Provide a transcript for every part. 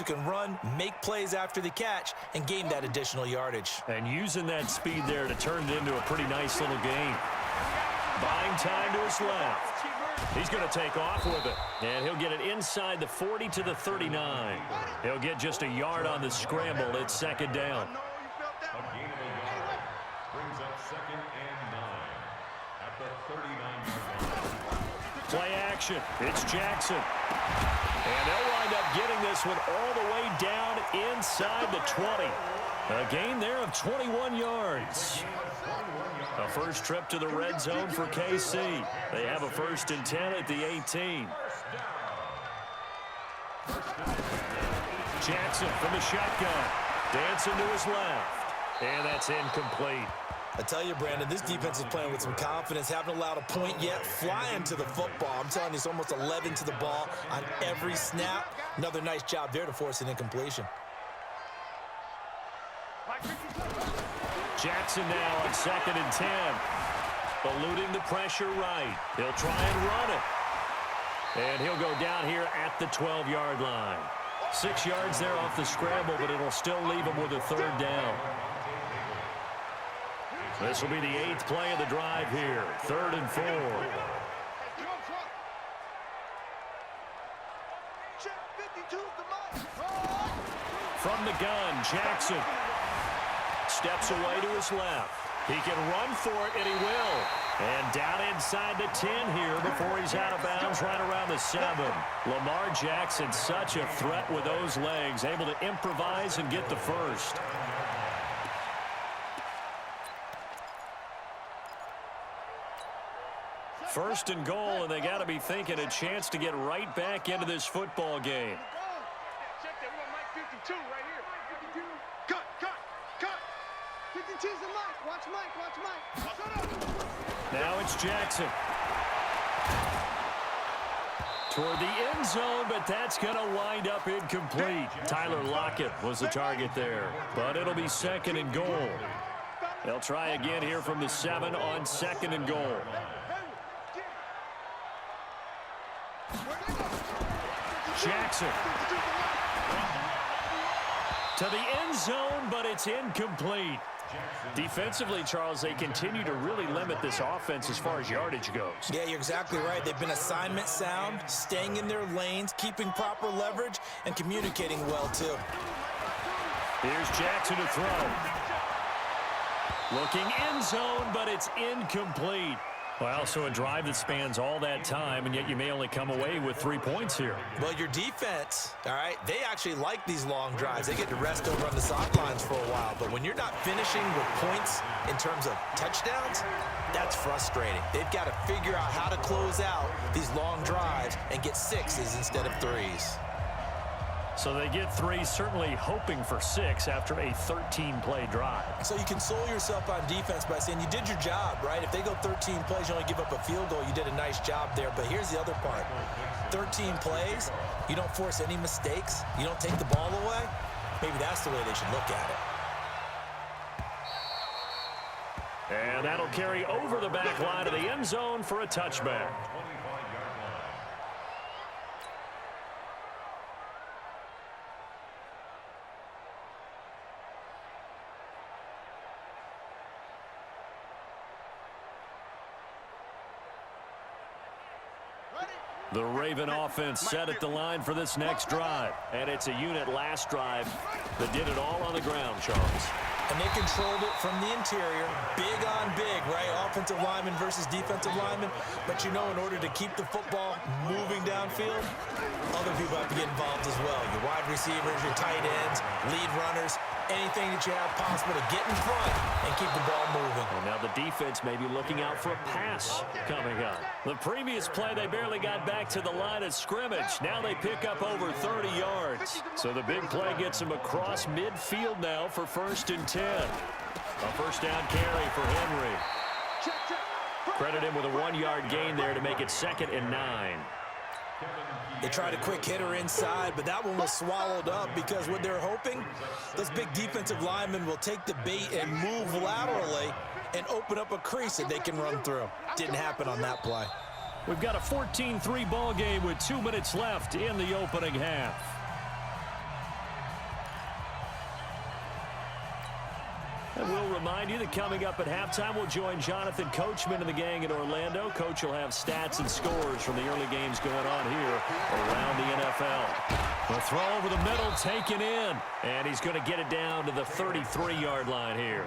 can run, make plays after the catch, and gain that additional yardage. And using that speed there to turn it into a pretty nice little gain. Buying time to his left. He's going to take off with it. And he'll get it inside the 40 to the 39. He'll get just a yard on the scramble. It's second down. Brings up 2nd and 9 at the 39-yard line. Play action. It's Jackson. And they'll wind up getting this one all the way down inside the 20. A gain there of 21 yards. A first trip to the red zone for KC. They have a 1st and 10 at the 18. Jackson from the shotgun. Dancing to his left. And that's incomplete. I tell you, Brandon, this defense is playing with some confidence. Haven't allowed a point yet. Flying to the football. I'm telling you, it's almost 11 to the ball on every snap. Another nice job there to force an incompletion. Jackson now on 2nd and 10. Eluding the pressure right. He'll try and run it. And he'll go down here at the 12-yard line. 6 yards there off the scramble, but it'll still leave him with a 3rd down. This will be the 8th play of the drive here. 3rd and 4. From the gun, Jackson steps away to his left. He can run for it, and he will. And down inside the 10 here before he's out of bounds right around the 7. Lamar Jackson, such a threat with those legs, able to improvise and get the first. First and goal, and they got to be thinking a chance to get right back into this football game. Check that. We want Mike 52 right here. 52. Cut. 52's the Mike. Watch Mike. Shut up. Now it's Jackson. Toward the end zone, but that's going to wind up incomplete. Tyler Lockett was the target there, but it'll be 2nd and goal. They'll try again here from the 7 on 2nd and goal. Jackson to the end zone, but it's incomplete. Defensively, Charles, they continue to really limit this offense as far as yardage goes. Yeah, you're exactly right. They've been assignment sound, staying in their lanes, keeping proper leverage, and communicating well, too. Here's Jackson to throw. Looking end zone, but it's incomplete. Well, so a drive that spans all that time, and yet you may only come away with 3 points here. Well, your defense, all right, they actually like these long drives. They get to rest over on the sidelines for a while. But when you're not finishing with points in terms of touchdowns, that's frustrating. They've got to figure out how to close out these long drives and get 6s instead of 3s. So they get 3, certainly hoping for 6 after a 13-play drive. So you console yourself on defense by saying you did your job, right? If they go 13 plays, you only give up a field goal, you did a nice job there. But here's the other part. 13 plays, you don't force any mistakes, you don't take the ball away. Maybe that's the way they should look at it. And that'll carry over the back line of the end zone for a touchback. The Raven offense set at the line for this next drive. And it's a unit last drive that did it all on the ground, Charles. And they controlled it from the interior, big on big, right? Offensive lineman versus defensive lineman. But you know, in order to keep the football moving downfield, other people have to get involved as well. Your wide receivers, your tight ends, lead runners, anything that you have possible to get in front and keep the ball moving. And now the defense may be looking out for a pass coming up. The previous play, they barely got back to the line of scrimmage. Now they pick up over 30 yards. So the big play gets them across midfield now for 1st and 10. A first down carry for Henry. Credit him with a 1-yard gain there to make it 2nd and 9. They tried a quick hitter inside, but that one was swallowed up because what they're hoping, those big defensive linemen will take the bait and move laterally and open up a crease that they can run through. Didn't happen on that play. We've got a 14-3 ball game with 2 minutes left in the opening half. And we'll remind you that coming up at halftime, we'll join Jonathan Coachman and the gang in Orlando. Coach will have stats and scores from the early games going on here around the NFL. The throw over the middle, taken in. And he's going to get it down to the 33-yard line here.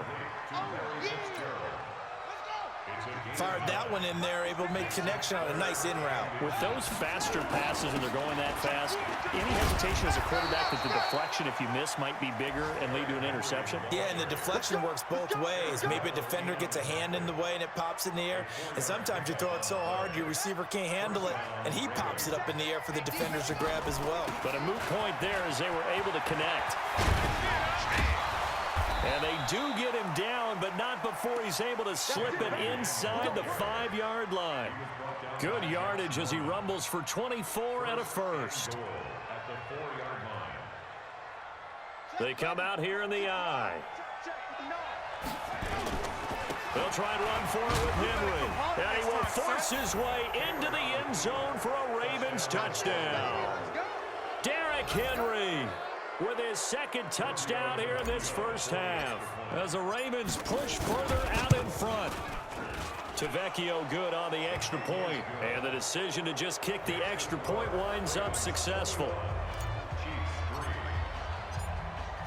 Fired that one in there, able to make connection on a nice in route. With those faster passes and they're going that fast, any hesitation as a quarterback that the deflection, if you miss, might be bigger and lead to an interception? Yeah, and the deflection works both ways. Maybe a defender gets a hand in the way and it pops in the air. And sometimes you throw it so hard your receiver can't handle it, and he pops it up in the air for the defenders to grab as well. But a moot point there as they were able to connect. And they do get him down, but not before he's able to slip it inside the 5-yard line. Good yardage as he rumbles for 24 and a first. They come out here in the I. They'll try and run for it with Henry. And he will force his way into the end zone for a Ravens touchdown. Derrick Henry with his second touchdown here in this first half, as the Ravens push further out in front. Tavecchio good on the extra point, and the decision to just kick the extra point winds up successful.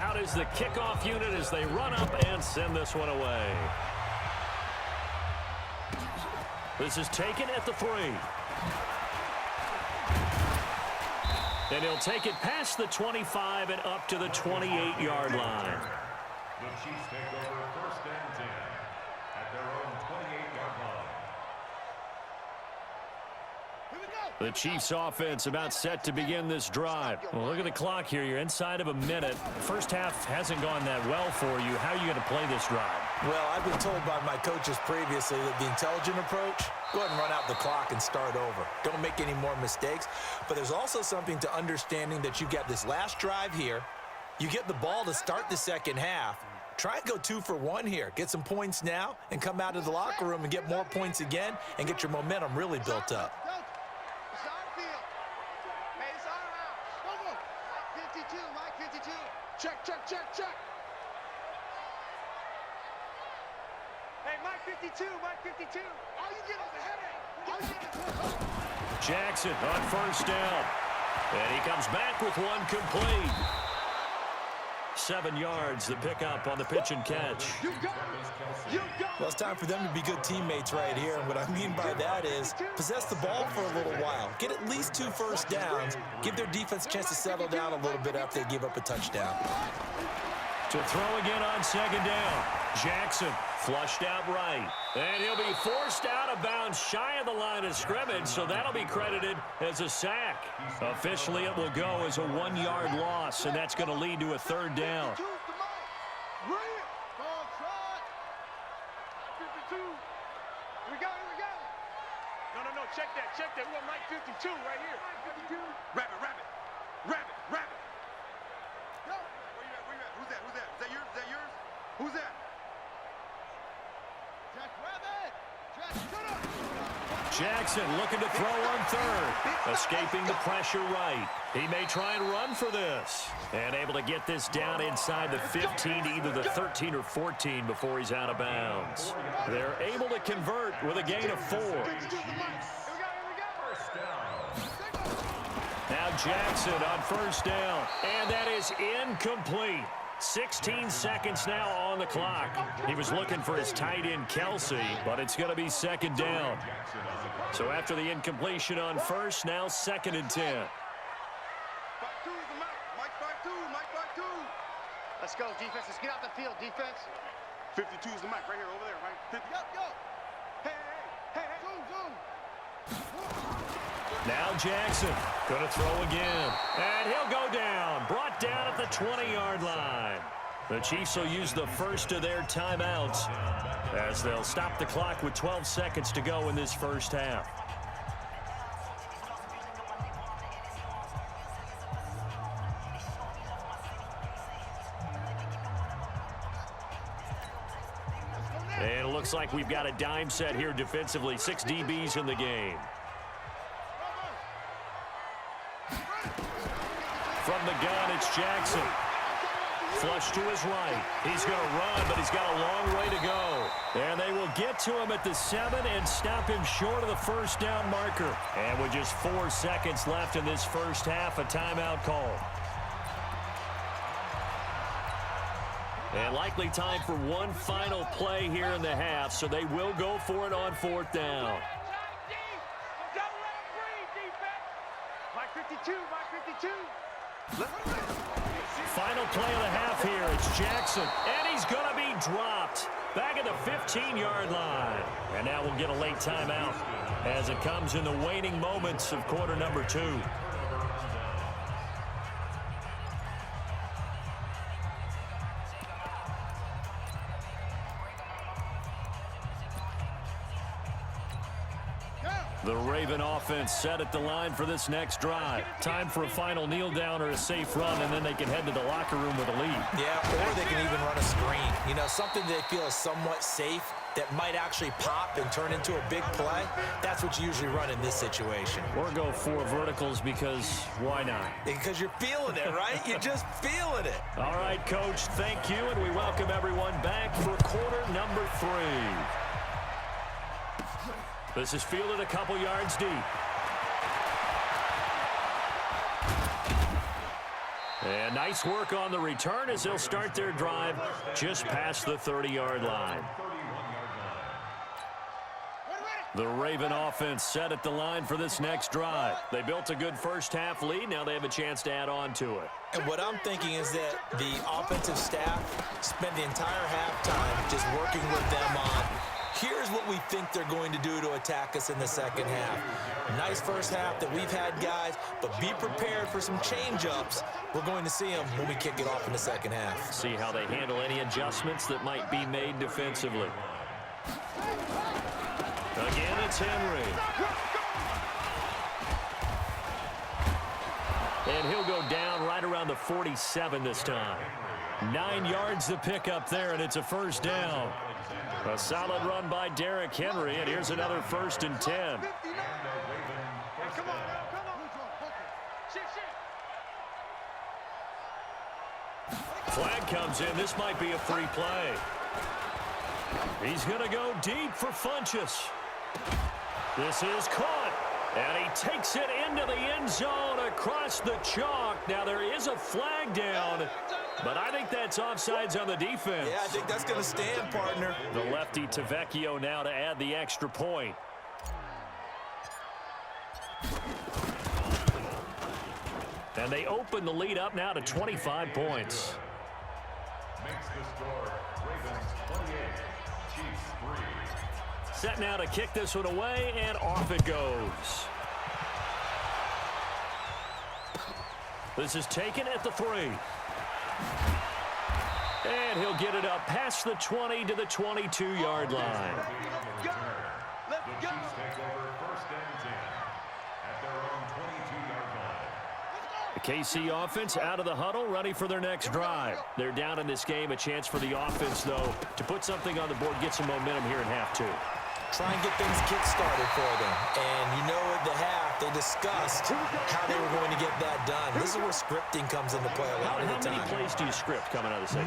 Out is the kickoff unit as they run up and send this one away. This is taken at the 3. And he'll take it past the 25 and up to the 28-yard line. The Chiefs take over 1st and 10 at their own 28-yard line. The Chiefs offense about set to begin this drive. Well, look at the clock here. You're inside of a minute. First half hasn't gone that well for you. How are you going to play this drive? Well, I've been told by my coaches previously that the intelligent approach, go ahead and run out the clock and start over. Don't make any more mistakes. But there's also something to understanding that you got this last drive here. You get the ball to start the second half. Try and go 2 for 1 here. Get some points now and come out of the locker room and get more points again and get your momentum really built up. Check. Hey, Mike 52. All you get is a headache. Jackson on first down. And he comes back with one complete. 7 yards, the pickup on the pitch and catch. Well, it's time for them to be good teammates right here. And what I mean by that is possess the ball for a little while. Get at least 2 first downs. Give their defense a chance to settle down a little bit after they give up a touchdown. To throw again on second down. Jackson flushed out right. And he'll be forced out of bounds shy of the line of scrimmage, so that'll be credited as a sack. Officially, it will go as a 1-yard loss, and that's going to lead to a 3rd down. No, check that. We want Mike 52 right here. 52. Rabbit. Yo. Where you at? Who's that? Is that yours? Who's that? Jack Rabbit. Shut up. Jackson looking to throw on 3rd. Escaping the pressure right. He may try and run for this. And able to get this down inside the 15 to either the 13 or 14 before he's out of bounds. They're able to convert with a gain of 4. Now Jackson on first down. And that is incomplete. 16 seconds now on the clock. He was looking for his tight end, Kelsey, but it's going to be 2nd down. So after the incompletion on first, now 2nd and 10. Mike 5-2. Let's go, defense. Let's get out the field, defense. 52 is the mic right here, over there, right? 50. Yo. Hey. Zoom. Now Jackson going to throw again. And he'll go down. Brought down at the 20-yard line. The Chiefs will use the first of their timeouts as they'll stop the clock with 12 seconds to go in this first half. And it looks like we've got a dime set here defensively. 6 DBs in the game. From the gun, it's Jackson. Flush to his right. He's going to run, but he's got a long way to go. And they will get to him at the 7 and stop him short of the first down marker. And with just 4 seconds left in this first half, a timeout call. And likely time for one final play here in the half, so they will go for it on 4th down. Final play of the half here. It's Jackson, and he's going to be dropped back at the 15-yard line. And now we'll get a late timeout as it comes in the waning moments of quarter number 2. The Raven offense set at the line for this next drive. Time for a final kneel down or a safe run, and then they can head to the locker room with a lead. Yeah, or they can even run a screen. You know, something they feel is somewhat safe that might actually pop and turn into a big play. That's what you usually run in this situation. Or go 4 verticals because why not? Because you're feeling it, right? You're just feeling it. All right, Coach, thank you, and we welcome everyone back for quarter number 3. This is fielded a couple yards deep. And nice work on the return as they'll start their drive just past the 30-yard line. The Raven offense set at the line for this next drive. They built a good first-half lead. Now they have a chance to add on to it. And what I'm thinking is that the offensive staff spent the entire halftime just working with them on here's what we think they're going to do to attack us in the second half. Nice first half that we've had, guys, but be prepared for some change-ups. We're going to see them when we kick it off in the second half. See how they handle any adjustments that might be made defensively. Again, it's Henry. And he'll go down right around the 47 this time. 9 yards to pick up there, and it's a first down. A solid run by Derrick Henry, and here's another 1st and 10. Flag comes in. This might be a free play. He's going to go deep for Funchess. This is caught, and he takes it into the end zone across the chalk. Now, there is a flag down, but I think that's offsides on the defense. Yeah, I think that's going to stand, partner. The lefty Tavecchio now to add the extra point. And they open the lead up now to 25 points. Makes the score Ravens 28, Chiefs 3. Set now to kick this one away, and off it goes. This is taken at the 3. And he'll get it up past the 20 to the 22-yard line. The Chiefs take over 1st and 10 at their own 22-yard line. The KC offense out of the huddle, ready for their next drive. They're down in this game. A chance for the offense, though, to put something on the board, get some momentum here in half 2. Try and get things kick-started for them. And you know at the half, they discussed how they were going to get that done. This is where scripting comes into play a lot of the time. How many plays do you script coming out of the second?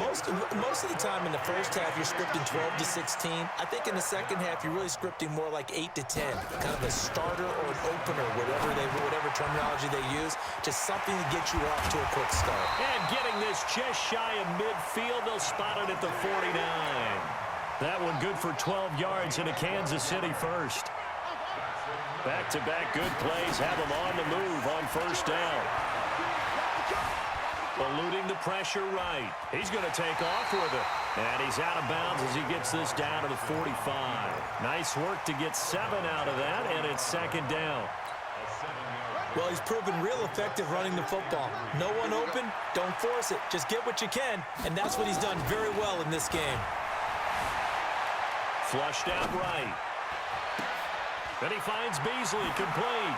Most of the time in the first half, you're scripting 12 to 16. I think in the second half, you're really scripting more like 8 to 10. Kind of a starter or an opener, whatever terminology they use. Just something to get you off to a quick start. And getting this just shy of midfield, they'll spot it at the 49. That one good for 12 yards into Kansas City first. Back-to-back good plays have him on the move on 1st down. Eluding the pressure right. He's going to take off with it. And he's out of bounds as he gets this down to the 45. Nice work to get 7 out of that, and it's 2nd down. Well, he's proven real effective running the football. No one open, don't force it. Just get what you can, and that's what he's done very well in this game. Flushed out right. Then he finds Beasley, complete.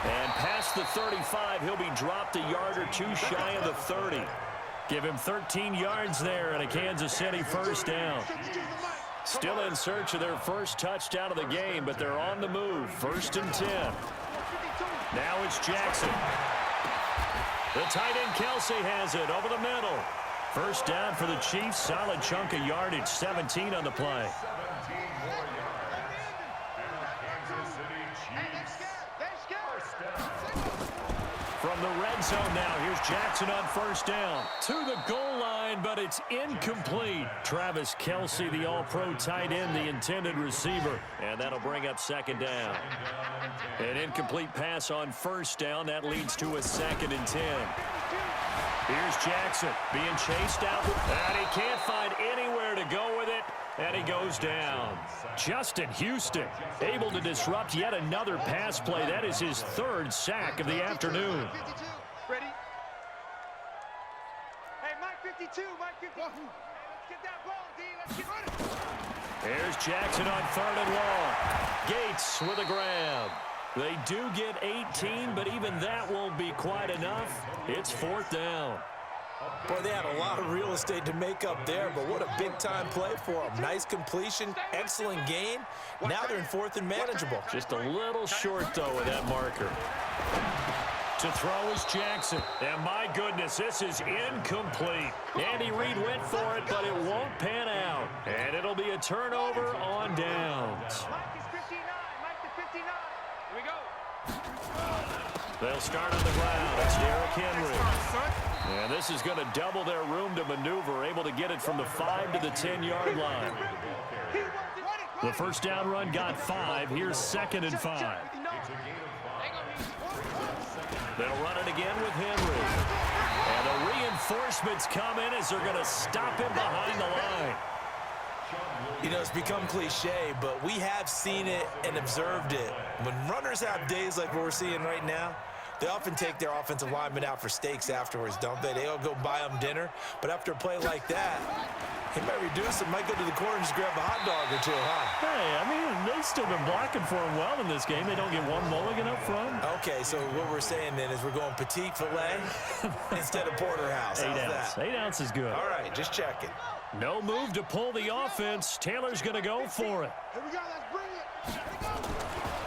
And past the 35, he'll be dropped a yard or 2 shy of the 30. Give him 13 yards there and a Kansas City 1st down. Still in search of their first touchdown of the game, but they're on the move. 1st and 10. Now it's Jackson. The tight end Kelsey has it over the middle. First down for the Chiefs. Solid chunk of yardage. 17 on the play. 17 more yards. And the Kansas City Chiefs. First down. From the red zone now, here's Jackson on first down. To the goal line, but it's incomplete. Travis Kelsey, the all-pro tight end, the intended receiver. And that'll bring up second down. An incomplete pass on first down. That leads to a 2nd and 10. Here's Jackson being chased out. And he can't find anywhere to go with it. And he goes down. Justin Houston able to disrupt yet another pass play. That is his 3rd sack of the afternoon. Ready? Hey, Mike 52, Mike 52. Hey, let's get that ball, D. Let's get running. Here's Jackson on 3rd and long. Gates with a grab. They do get 18, but even that won't be quite enough. It's 4th down. Boy, they had a lot of real estate to make up there, but what a big-time play for them. Nice completion, excellent gain. Now they're in 4th and manageable. Just a little short, though, with that marker. To throw is Jackson. And my goodness, this is incomplete. Andy Reid went for it, but it won't pan out. And it'll be a turnover on downs. Mike is 59. Mike to 59. Here we go. They'll start on the ground. It's Derrick Henry. And this is going to double their room to maneuver, able to get it from the 5 to the 10-yard line. The first down run got 5. Here's 2nd and 5. They'll run it again with Henry. And the reinforcements come in as they're going to stop him behind the line. You know, it's become cliche, but we have seen it and observed it. When runners have days like what we're seeing right now, they often take their offensive linemen out for steaks afterwards, don't they? They'll go buy them dinner. But after a play like that, he might reduce it, might go to the corner and just grab a hot dog or two, huh? Hey, I mean, they've still been blocking for him well in this game. They don't get one mulligan up front. Okay, so what we're saying then is we're going petite filet instead of porterhouse. 8 How's ounce. that? 8 ounce is good. All right, just checking. No move to pull the offense. Taylor's going to go for it. Here we go. Let's bring it. Here we go.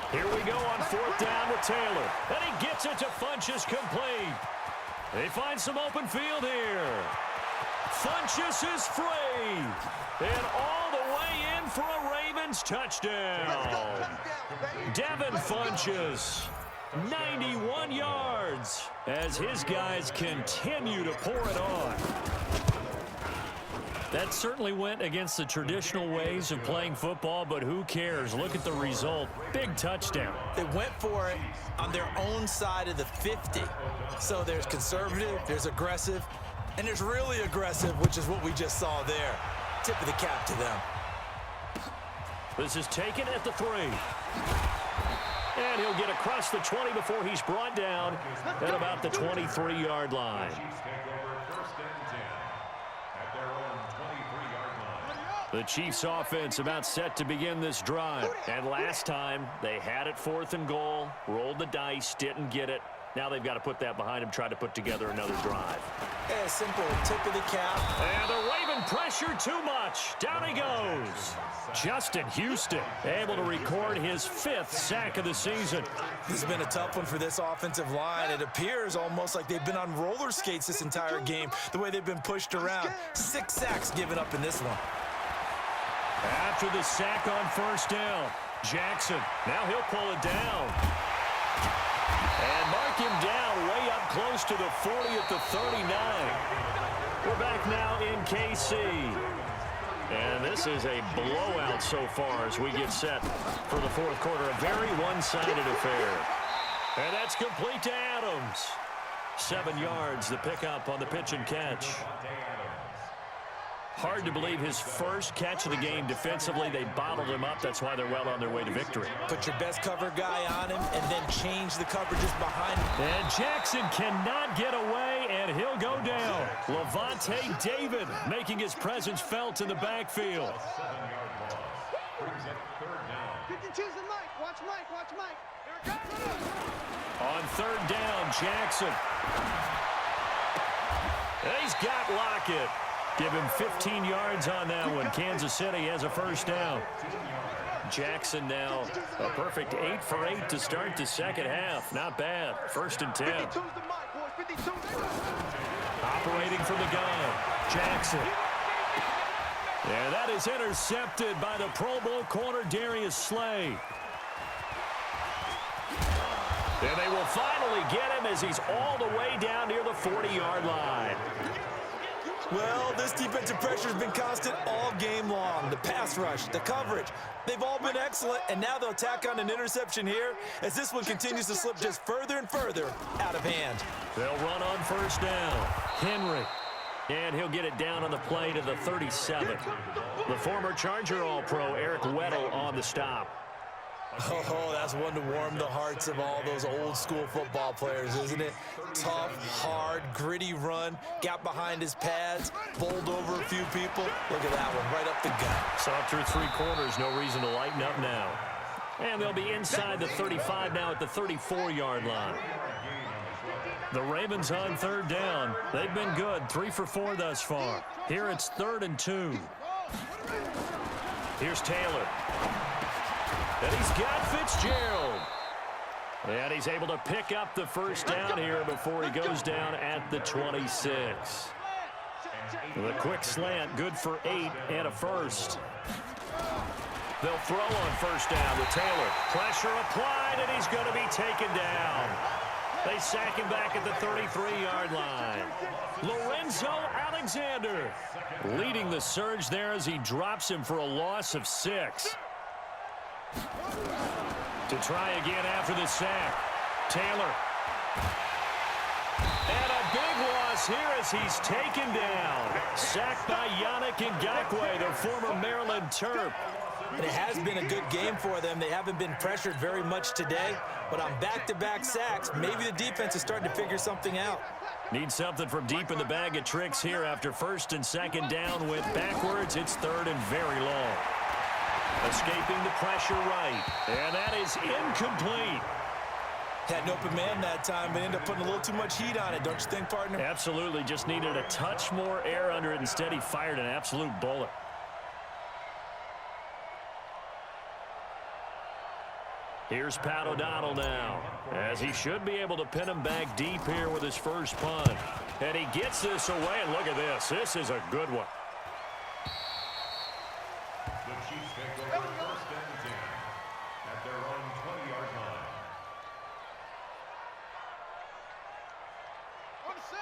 Here we go on 4th down with Taylor. And he gets it to Funchess complete. They find some open field here. Funchess is free. And all the way in for a Ravens touchdown. Devin Funchess, 91 yards as his guys continue to pour it on. That certainly went against the traditional ways of playing football, but who cares? Look at the result. Big touchdown. They went for it on their own side of the 50. So there's conservative, there's aggressive, and there's really aggressive, which is what we just saw there. Tip of the cap to them. This is taken at the 3. And he'll get across the 20 before he's brought down at about the 23-yard line. The Chiefs offense about set to begin this drive. And last time, they had it 4th and goal, rolled the dice, didn't get it. Now they've got to put that behind them, try to put together another drive. Yeah, simple tip of the cap. And the Raven pressure too much. Down he goes. Justin Houston able to record his 5th sack of the season. This has been a tough one for this offensive line. It appears almost like they've been on roller skates this entire game, the way they've been pushed around. 6 sacks given up in this one. After the sack on first down, Jackson, now he'll pull it down. And mark him down way up close to the 40 at the 39. We're back now in KC. And this is a blowout so far as we get set for the 4th quarter. A very one-sided affair. And that's complete to Adams. 7 yards, the pickup on the pitch and catch. Hard to believe his first catch of the game defensively. They bottled him up. That's why they're well on their way to victory. Put your best cover guy on him and then change the coverages behind him. And Jackson cannot get away, and he'll go down. Levante David making his presence felt in the backfield. 52's the Mike. Watch Mike. Watch Mike. Here it comes. On 3rd down, Jackson. He's got Lockett. Give him 15 yards on that one. Kansas City has a first down. Jackson now a perfect 8 for 8 to start the second half. Not bad. 1st and 10. 52's the Mike, boys. Operating from the gun, Jackson. And that is intercepted by the Pro Bowl corner, Darius Slay. And they will finally get him as he's all the way down near the 40-yard line. Well, this defensive pressure has been constant all game long. The pass rush, the coverage, they've all been excellent, and now they'll tack on an interception here as this one continues to slip just further and further out of hand. They'll run on first down. Henry. And he'll get it down on the play to the 37. The former Charger All-Pro Eric Weddle on the stop. Oh, that's one to warm the hearts of all those old-school football players, isn't it? Tough, hard, gritty run, got behind his pads, bowled over a few people. Look at that one, right up the gut. Saw through three quarters, no reason to lighten up now. And they'll be inside the 35 now at the 34-yard line. The Ravens on third down. They've been good, 3 for 4 thus far. Here it's 3rd and 2. Here's Taylor. And he's got Fitzgerald. And he's able to pick up the first down here before he goes down at the 26. The quick slant, good for 8 and a first. They'll throw on first down to Taylor. Pressure applied, and he's going to be taken down. They sack him back at the 33-yard line. Lorenzo Alexander leading the surge there as he drops him for a loss of 6. To try again after the sack. Taylor. And a big loss here as he's taken down. Sacked by Yannick Ngakoue, the former Maryland Terp. And it has been a good game for them. They haven't been pressured very much today, but on back-to-back sacks, maybe the defense is starting to figure something out. Need something from deep in the bag of tricks here after first and second down went backwards. It's 3rd and very long. Escaping the pressure right, and that is incomplete. Had an open man that time, but ended up putting a little too much heat on it, don't you think, partner? Absolutely, just needed a touch more air under it. Instead, he fired an absolute bullet. Here's Pat O'Donnell now, as he should be able to pin him back deep here with his first punt. And he gets this away, and look at this. This is a good one. The Chiefs take over 1st and 10 at their own 20-yard line.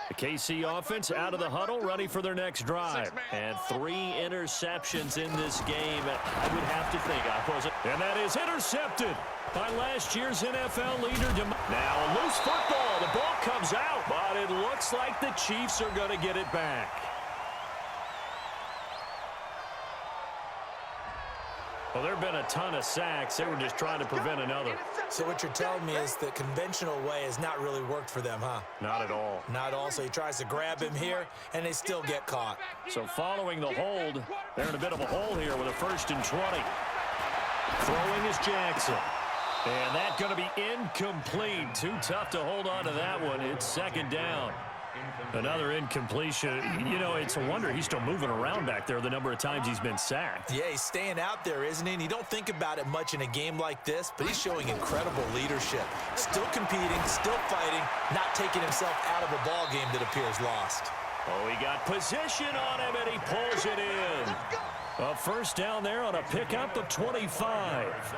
The KC offense out of the huddle, ready for their next drive. And 3 interceptions in this game. I would have to think I wasn't. And that is intercepted by last year's NFL leader. Now a loose football. The ball comes out, but it looks like the Chiefs are going to get it back. Well, there have been a ton of sacks. They were just trying to prevent another. So what you're telling me is the conventional way has not really worked for them, huh? Not at all. Not at all. So he tries to grab him here, and they still get caught. So following the hold, they're in a bit of a hole here with a 1st and 20. Throwing is Jackson. And that's going to be incomplete. Too tough to hold on to that one. It's 2nd down. Another incompletion. You know, it's a wonder he's still moving around back there the number of times he's been sacked. Yeah, he's staying out there, isn't he? And you don't think about it much in a game like this, but he's showing incredible leadership. Still competing, still fighting, not taking himself out of a ball game that appears lost. Oh, he got position on him, and he pulls it in. A first down there on a pickup of 25.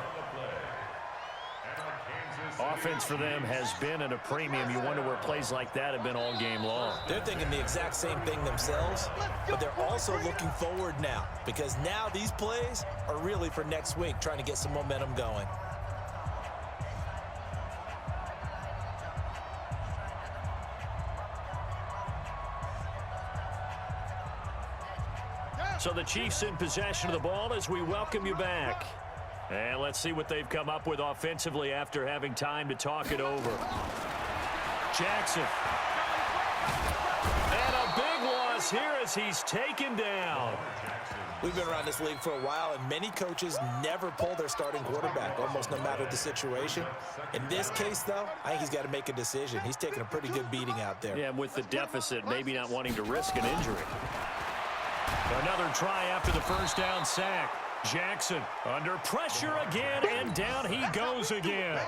Offense for them has been at a premium. You wonder where plays like that have been all game long. They're thinking the exact same thing themselves, but they're also looking forward now because now these plays are really for next week, trying to get some momentum going. So the Chiefs in possession of the ball as we welcome you back. And let's see what they've come up with offensively after having time to talk it over. Jackson. And a big loss here as he's taken down. We've been around this league for a while, and many coaches never pull their starting quarterback, almost no matter the situation. In this case, though, I think he's got to make a decision. He's taking a pretty good beating out there. Yeah, with the deficit, maybe not wanting to risk an injury. Another try after the first down sack. Jackson under pressure again, and down he goes again.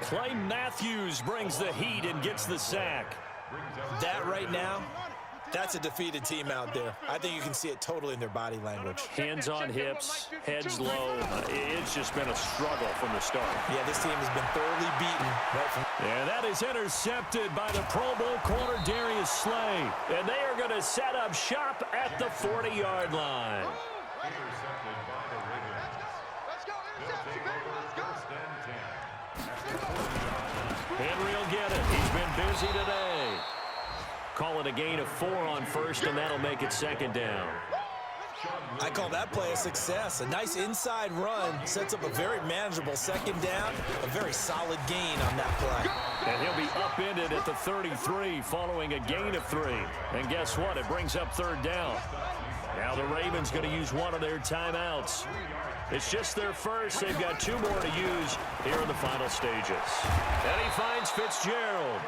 Clay Matthews brings the heat and gets the sack. That right now, that's a defeated team out there. I think you can see it totally in their body language. Hands on hips, heads low. It's just been a struggle from the start. Yeah, this team has been thoroughly beaten right from. And that is intercepted by the Pro Bowl corner Darius Slay. And they are going to set up shop at the 40-yard line. Intercepted by the Ravens. Let's go, interception, baby, let's go. First and 10. Henry will get it. He's been busy today. Call it a gain of 4 on first, and that'll make it second down. I call that play a success. A nice inside run sets up a very manageable second down, a very solid gain on that play. And he'll be upended at the 33 following a gain of 3. And guess what? It brings up third down. Now the Ravens going to use one of their timeouts. It's just their first. They've got 2 more to use here in the final stages. And he finds Fitzgerald.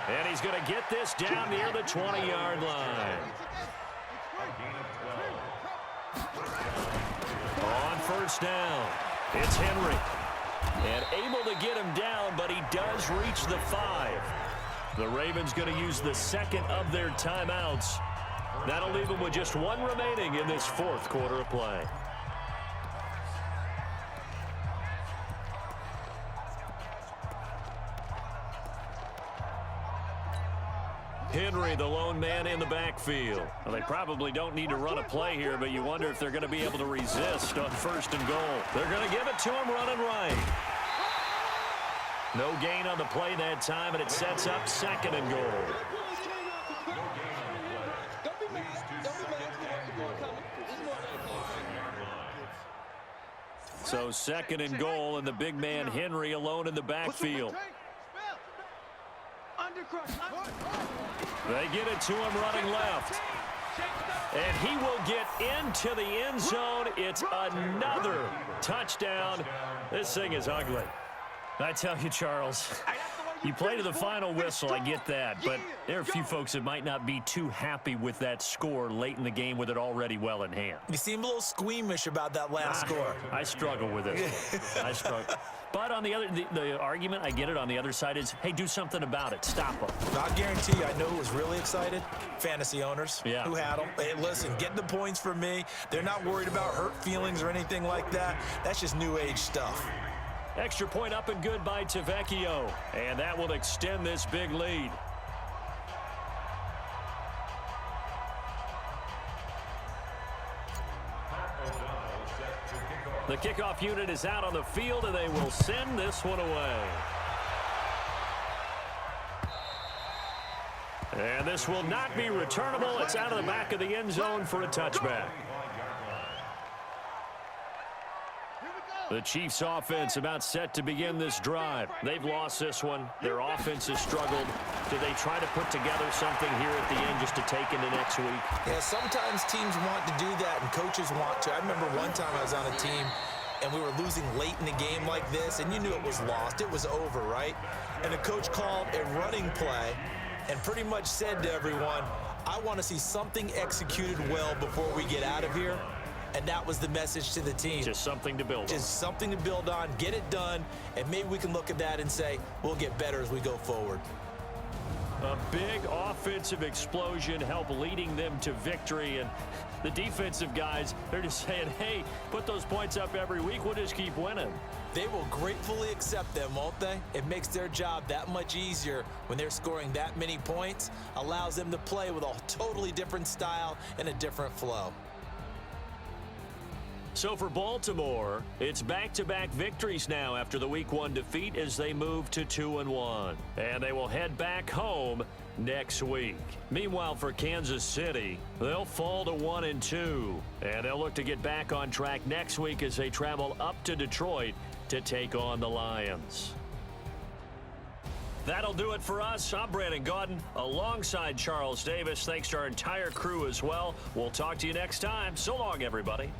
And he's going to get this down near the 20-yard line. On first down, it's Henry. And able to get him down, but he does reach the 5. The Ravens going to use the second of their timeouts. That'll leave them with just 1 remaining in this 4th quarter of play. Henry, the lone man in the backfield. Well, they probably don't need to run a play here, but you wonder if they're going to be able to resist on first and goal. They're going to give it to him running right. No gain on the play that time, and it sets up second and goal. So second and goal, and the big man Henry alone in the backfield. They get it to him running left. And he will get into the end zone. It's another touchdown. This thing is ugly. I tell you, Charles, you play to the final whistle, I get that. But there are a few folks that might not be too happy with that score late in the game with it already well in hand. You seem a little squeamish about that last score. I struggle with it. I struggle. But on the other, the argument, I get it, on the other side is, hey, do something about it. Stop them. I guarantee you, I know who was really excited. Fantasy owners who had them. Hey, listen, get the points for me. They're not worried about hurt feelings or anything like that. That's just new age stuff. Extra point up and good by Tavecchio. And that will extend this big lead. The kickoff unit is out on the field, and they will send this one away. And this will not be returnable. It's out of the back of the end zone for a touchback. The Chiefs' offense about set to begin this drive. They've lost this one. Their offense has struggled. Do they try to put together something here at the end just to take into next week? Yeah, sometimes teams want to do that and coaches want to. I remember one time I was on a team and we were losing late in the game like this, and you knew it was lost. It was over, right? And the coach called a running play and pretty much said to everyone, I want to see something executed well before we get out of here. And that was the message to the team. Just something to build on. Just something to build on, get it done, and maybe we can look at that and say, we'll get better as we go forward. A big offensive explosion helped leading them to victory, and the defensive guys, they're just saying, hey, put those points up every week, we'll just keep winning. They will gratefully accept them, won't they? It makes their job that much easier when they're scoring that many points, allows them to play with a totally different style and a different flow. So for Baltimore, it's back-to-back victories now after the Week 1 defeat as they move to 2-1. And they will head back home next week. Meanwhile, for Kansas City, they'll fall to 1-2. And they'll look to get back on track next week as they travel up to Detroit to take on the Lions. That'll do it for us. I'm Brandon Gaudin alongside Charles Davis. Thanks to our entire crew as well. We'll talk to you next time. So long, everybody.